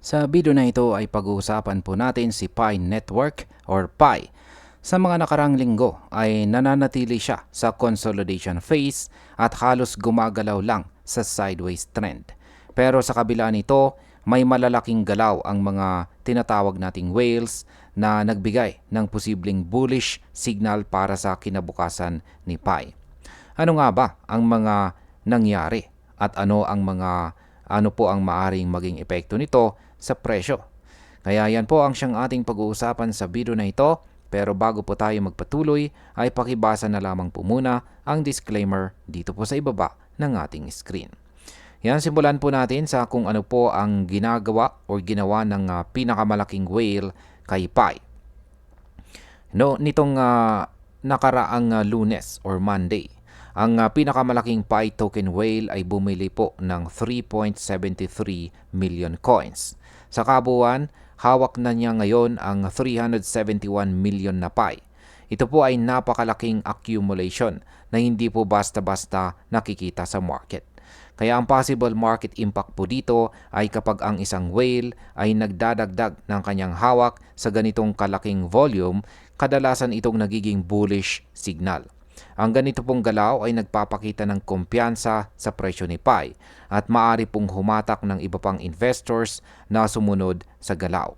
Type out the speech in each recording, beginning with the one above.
Sa video na ito ay pag-uusapan po natin si Pi Network or Pi. Sa mga nakarang linggo ay nananatili siya sa consolidation phase at halos gumagalaw lang sa sideways trend. Pero sa kabila nito, may malalaking galaw ang mga tinatawag nating whales na nagbigay ng posibleng bullish signal para sa kinabukasan ni Pi. Ano nga ba ang mga nangyari at ano po ang maaring maging epekto nito sa presyo? Kaya yan po ang siyang ating pag-uusapan sa video na ito. Pero bago po tayo magpatuloy ay pakibasa na lamang po muna ang disclaimer dito po sa ibaba ng ating screen. Yan, simulan po natin sa kung ano po ang ginagawa o ginawa ng pinakamalaking whale kay Pi. Nitong nakaraang Lunes or Monday, ang pinakamalaking Pi token whale ay bumili po ng 3.73 million coins. Sa kabuuan, hawak na niya ngayon ang 371 million na Pi. Ito po ay napakalaking accumulation na hindi po basta-basta nakikita sa market. Kaya ang possible market impact po dito ay kapag ang isang whale ay nagdadagdag ng kanyang hawak sa ganitong kalaking volume, kadalasan itong nagiging bullish signal. Ang ganito pong galaw ay nagpapakita ng kumpiyansa sa presyo ni Pi at maaari pong humatak ng iba pang investors na sumunod sa galaw.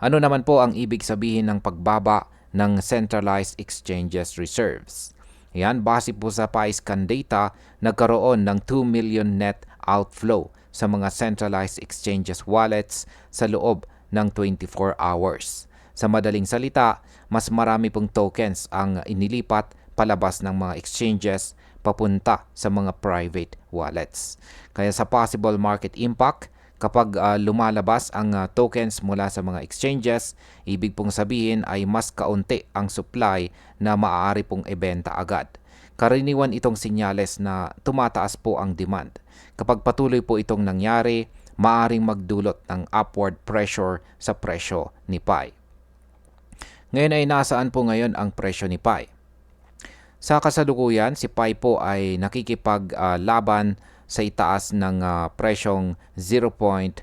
Ano naman po ang ibig sabihin ng pagbaba ng centralized exchanges reserves? Yan, base po sa PiScan data, nagkaroon ng 2 million net outflow sa mga centralized exchanges wallets sa loob ng 24 hours. Sa madaling salita, mas marami pong tokens ang inilipat palabas ng mga exchanges papunta sa mga private wallets. Kaya sa possible market impact, kapag lumalabas ang tokens mula sa mga exchanges, ibig pong sabihin ay mas kaunti ang supply na maaari pong ibenta agad. Karaniwan itong sinyales na tumataas po ang demand. Kapag patuloy po itong nangyari, maaring magdulot ng upward pressure sa presyo ni Pi. Ngayon ay nasaan po ngayon ang presyo ni Pi? Sa kasalukuyan, si Pi po ay nakikipaglaban sa itaas ng presyong 0.34.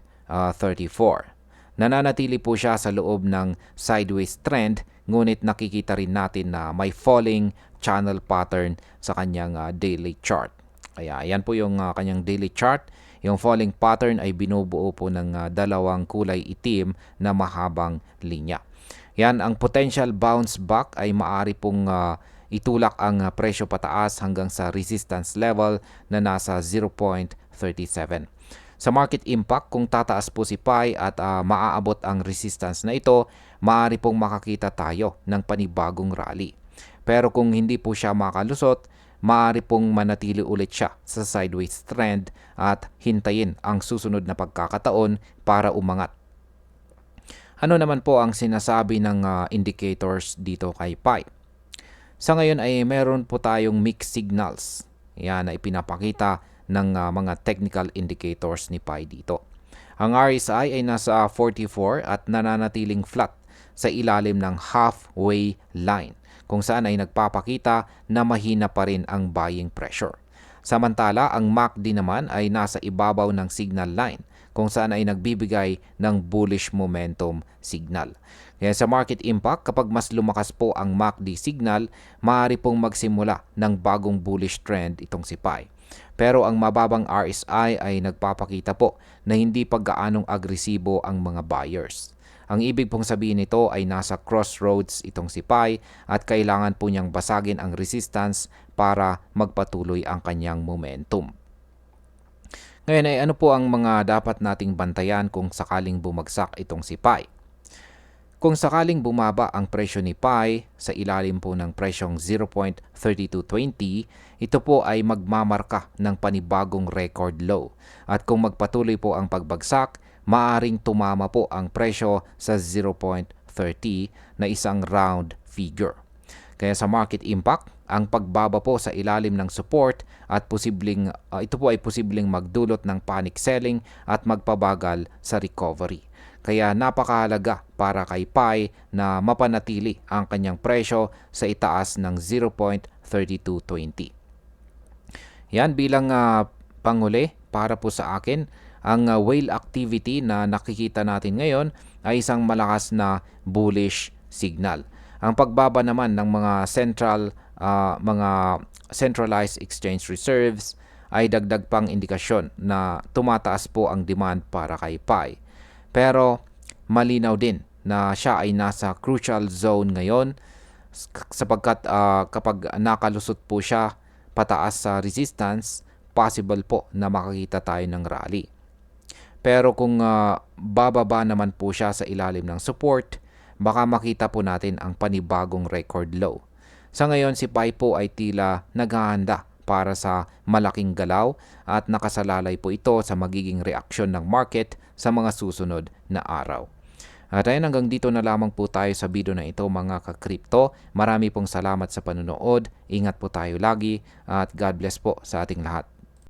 Nananatili po siya sa loob ng sideways trend, ngunit nakikita rin natin na may falling channel pattern sa kanyang daily chart. Kaya yan po yung kanyang daily chart. Yung falling pattern ay binubuo po ng dalawang kulay itim na mahabang linya. Yan, ang potential bounce back ay maaari pong itulak ang presyo pataas hanggang sa resistance level na nasa 0.37. Sa market impact, kung tataas po si Pi at maaabot ang resistance na ito, maaari pong makakita tayo ng panibagong rally. Pero kung hindi po siya makalusot, maaari pong manatili ulit siya sa sideways trend at hintayin ang susunod na pagkakataon para umangat. Ano naman po ang sinasabi ng indicators dito kay Pi? Sa ngayon ay meron po tayong mixed signals. Yan ay pinapakita ng mga technical indicators ni Pi dito. Ang RSI ay nasa 44 at nananatiling flat sa ilalim ng halfway line, kung saan ay nagpapakita na mahina pa rin ang buying pressure. Samantala, ang MACD naman ay nasa ibabaw ng signal line, kung saan ay nagbibigay ng bullish momentum signal. Kaya sa market impact, kapag mas lumakas po ang MACD signal, maaari pong magsimula ng bagong bullish trend itong si Pi. Pero ang mababang RSI ay nagpapakita po na hindi pa gaanong agresibo ang mga buyers. Ang ibig pong sabihin nito ay nasa crossroads itong si Pi at kailangan po niyang basagin ang resistance para magpatuloy ang kanyang momentum. Ngayon ay ano po ang mga dapat nating bantayan kung sakaling bumagsak itong si Pi? Kung sakaling bumaba ang presyo ni Pi sa ilalim po ng presyong 0.3220, ito po ay magmamarka ng panibagong record low. At kung magpatuloy po ang pagbagsak, maaring tumama po ang presyo sa 0.30 na isang round figure. Kaya sa market impact, ang pagbaba po sa ilalim ng support at ito po ay posibleng magdulot ng panic selling at magpabagal sa recovery. Kaya napakahalaga para kay Pi na mapanatili ang kanyang presyo sa itaas ng 0.3220. Yan bilang panghuli para po sa akin ang whale activity na nakikita natin ngayon ay isang malakas na bullish signal. Ang pagbaba naman ng mga centralized exchange reserves ay dagdag pang indikasyon na tumataas po ang demand para kay PAI. Pero malinaw din na siya ay nasa crucial zone ngayon sapagkat kapag nakalusot po siya pataas sa resistance, possible po na makakita tayo ng rally. Pero kung bababa naman po siya sa ilalim ng support, baka makita po natin ang panibagong record low. Sa ngayon, si PAI po ay tila naghahanda para sa malaking galaw at nakasalalay po ito sa magiging reaksyon ng market sa mga susunod na araw. At ayun, hanggang dito na lamang po tayo sa video na ito mga ka-crypto. Marami pong salamat sa panonood. Ingat po tayo lagi at God bless po sa ating lahat.